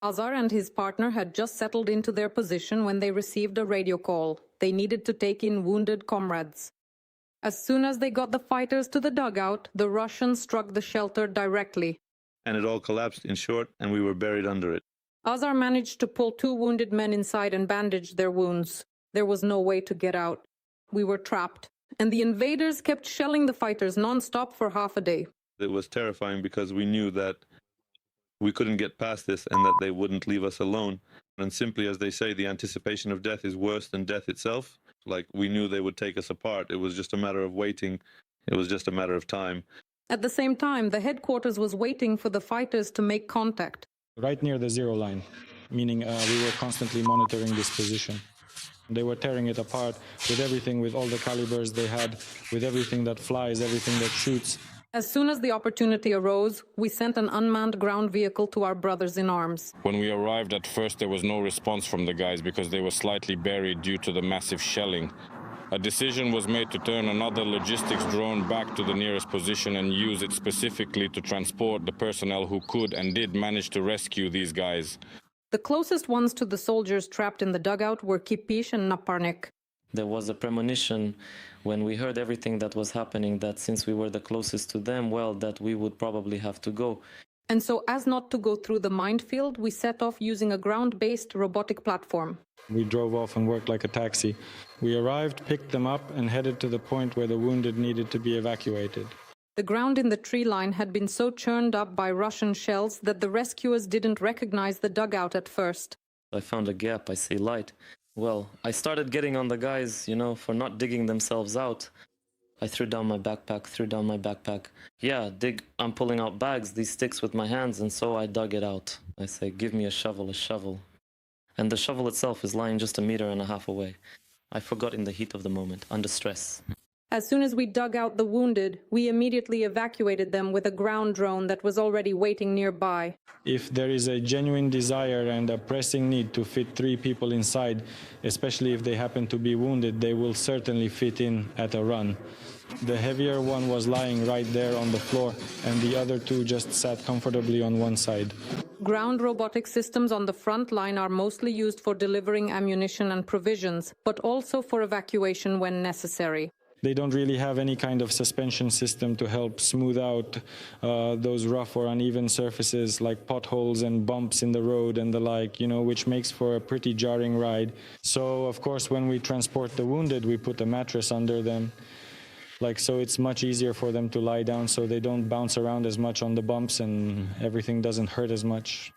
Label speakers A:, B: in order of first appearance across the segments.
A: Azar and his partner had just settled into their position when they received a radio call. They needed to take in wounded comrades. As soon as they got the fighters to the dugout, the Russians struck the shelter directly.
B: And it all collapsed, in short, and we were buried under it.
A: Azar managed to pull 2 wounded men inside and bandage their wounds. There was no way to get out. We were trapped, and the invaders kept shelling the fighters non-stop for half a day.
B: It was terrifying because we knew that we couldn't get past this and that they wouldn't leave us alone. And simply, as they say, the anticipation of death is worse than death itself. Like, we knew they would take us apart. It was just a matter of waiting. It was just a matter of time.
A: At the same time, the headquarters was waiting for the fighters to make contact.
C: Right near the zero line, meaning we were constantly monitoring this position. They were tearing it apart with everything, with all the calibers they had, with everything that flies, everything that shoots.
A: As soon as the opportunity arose, we sent an unmanned ground vehicle to our brothers in arms.
D: When we arrived, at first there was no response from the guys because they were slightly buried due to the massive shelling. A decision was made to turn another logistics drone back to the nearest position and use it specifically to transport the personnel who could and did manage to rescue these guys.
A: The closest ones to the soldiers trapped in the dugout were Kipish and Naparnik.
E: There was a premonition when we heard everything that was happening that since we were the closest to them, well, that we would probably have to go.
A: And so, as not to go through the minefield, we set off using a ground-based robotic platform.
C: We drove off and worked like a taxi. We arrived, picked them up, and headed to the point where the wounded needed to be evacuated.
A: The ground in the tree line had been so churned up by Russian shells that the rescuers didn't recognize the dugout at first.
E: I found a gap, I see light. Well, I started getting on the guys, for not digging themselves out. I threw down my backpack. Yeah, I'm pulling out bags, these sticks with my hands, and so I dug it out. I say, give me a shovel. And the shovel itself is lying just 1.5 meters away. I forgot in the heat of the moment, under stress.
A: As soon as we dug out the wounded, we immediately evacuated them with a ground drone that was already waiting nearby.
C: If there is a genuine desire and a pressing need to fit 3 people inside, especially if they happen to be wounded, they will certainly fit in at a run. The heavier one was lying right there on the floor, and the other 2 just sat comfortably on one side.
A: Ground robotic systems on the front line are mostly used for delivering ammunition and provisions, but also for evacuation when necessary.
C: They don't really have any kind of suspension system to help smooth out those rough or uneven surfaces like potholes and bumps in the road and the like, which makes for a pretty jarring ride. So, of course, when we transport the wounded, we put a mattress under them. So it's much easier for them to lie down so they don't bounce around as much on the bumps and everything doesn't hurt as much.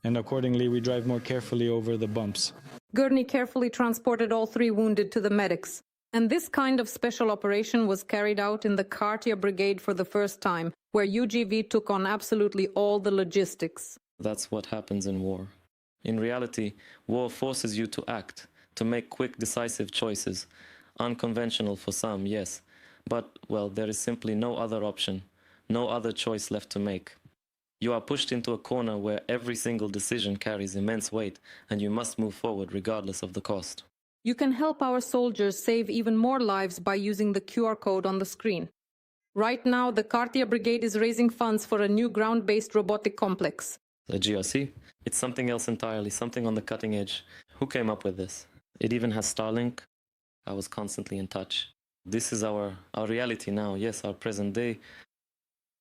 C: And accordingly, we drive more carefully over the bumps.
A: Gurney carefully transported all 3 wounded to the medics. And this kind of special operation was carried out in the Kartia Brigade for the first time, where UGV took on absolutely all the logistics.
E: That's what happens in war. In reality, war forces you to act, to make quick, decisive choices. Unconventional for some, yes. But, well, there is simply no other option, no other choice left to make. You are pushed into a corner where every single decision carries immense weight, and you must move forward regardless of the cost.
A: You can help our soldiers save even more lives by using the QR code on the screen. Right now, the Kartia Brigade is raising funds for a new ground-based robotic complex.
E: A GRC? It's something else entirely, something on the cutting edge. Who came up with this? It even has Starlink. I was constantly in touch. This is our reality now, yes, our present day.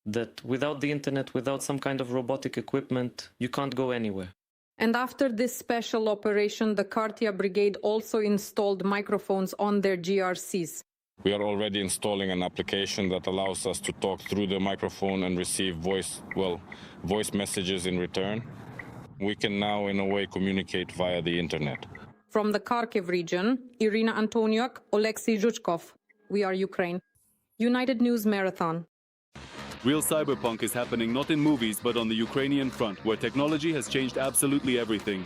E: That without the internet, without some kind of robotic equipment, you can't go anywhere.
A: And after this special operation, the Kartia Brigade also installed microphones on their GRCs.
D: We are already installing an application that allows us to talk through the microphone and receive voice messages in return. We can now, in a way, communicate via the internet.
A: From the Kharkiv region, Irina Antoniuk, Oleksiy Zhuchkov. We are Ukraine. United News Marathon.
F: Real cyberpunk is happening not in movies, but on the Ukrainian front, where technology has changed absolutely everything.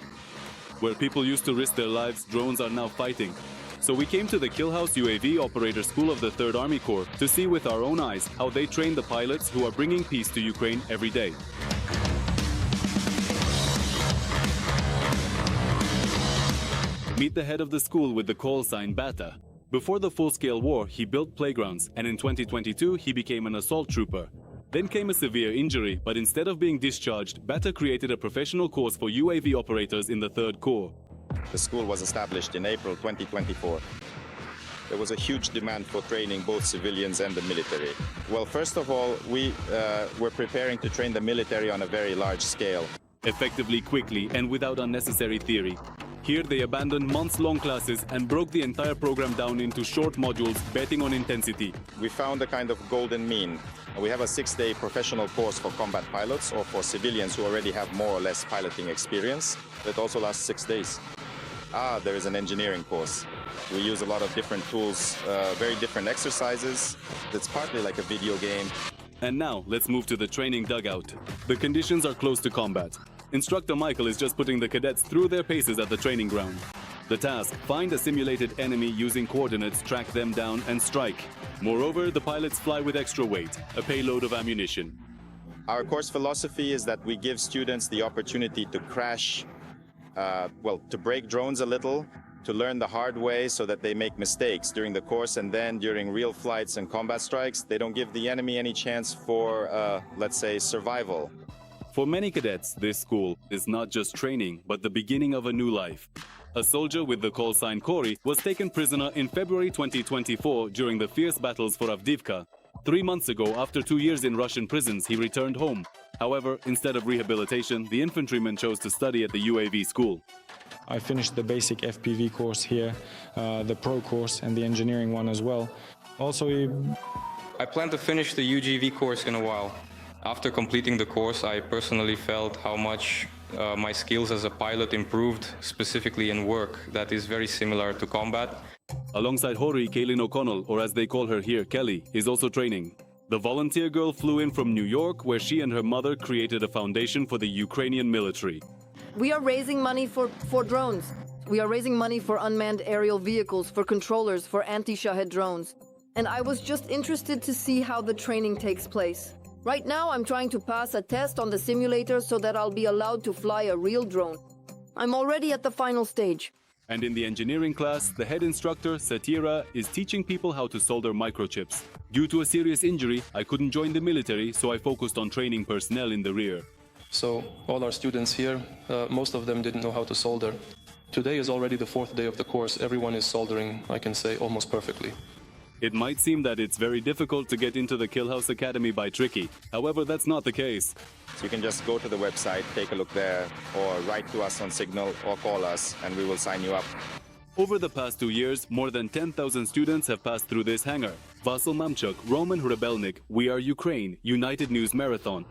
F: Where people used to risk their lives, drones are now fighting. So we came to the Killhouse UAV Operator School of the 3rd Army Corps to see with our own eyes how they train the pilots who are bringing peace to Ukraine every day. Meet the head of the school with the call sign BATA. Before the full-scale war, he built playgrounds, and in 2022 he became an assault trooper. Then came a severe injury, but instead of being discharged, Bata created a professional course for UAV operators in the 3rd Corps.
G: The school was established in April 2024. There was a huge demand for training both civilians and the military. Well, first of all, we were preparing to train the military on a very large scale.
F: Effectively, quickly, and without unnecessary theory. Here they abandoned months-long classes and broke the entire program down into short modules, betting on intensity.
G: We found a kind of golden mean. We have a 6-day professional course for combat pilots or for civilians who already have more or less piloting experience. That also lasts 6 days. There is an engineering course. We use a lot of different tools, very different exercises. It's partly like a video game.
F: And now, let's move to the training dugout. The conditions are close to combat. Instructor Michael is just putting the cadets through their paces at the training ground. The task, find a simulated enemy using coordinates, track them down and strike. Moreover, the pilots fly with extra weight, a payload of ammunition.
G: Our course philosophy is that we give students the opportunity to crash, to break drones a little, to learn the hard way so that they make mistakes during the course, and then during real flights and combat strikes, they don't give the enemy any chance for, let's say, survival.
F: For many cadets, this school is not just training, but the beginning of a new life. A soldier with the call sign Cory was taken prisoner in February 2024 during the fierce battles for Avdiivka. 3 months ago, after 2 years in Russian prisons, he returned home. However, instead of rehabilitation, the infantryman chose to study at the UAV school.
C: I finished the basic FPV course here, the pro course and the engineering one as well. Also,
H: I plan to finish the UGV course in a while. After completing the course, I personally felt how much my skills as a pilot improved, specifically in work that is very similar to combat.
F: Alongside Hori, Kaylin O'Connell, or as they call her here, Kelly, is also training. The volunteer girl flew in from New York, where she and her mother created a foundation for the Ukrainian military.
I: We are raising money for drones. We are raising money for unmanned aerial vehicles, for controllers, for anti-Shahed drones. And I was just interested to see how the training takes place. Right now, I'm trying to pass a test on the simulator so that I'll be allowed to fly a real drone. I'm already at the final stage.
F: And in the engineering class, the head instructor, Satira, is teaching people how to solder microchips. Due to a serious injury, I couldn't join the military, so I focused on training personnel in the rear.
J: So all our students here, most of them didn't know how to solder. Today is already the 4th day of the course. Everyone is soldering, I can say, almost perfectly.
F: It might seem that it's very difficult to get into the Killhouse Academy by Tricky. However, that's not the case.
G: So you can just go to the website, take a look there, or write to us on Signal or call us, and we will sign you up.
F: Over the past 2 years, more than 10,000 students have passed through this hangar. Vasyl Mamchuk, Roman Hrebelnik, We Are Ukraine, United News Marathon.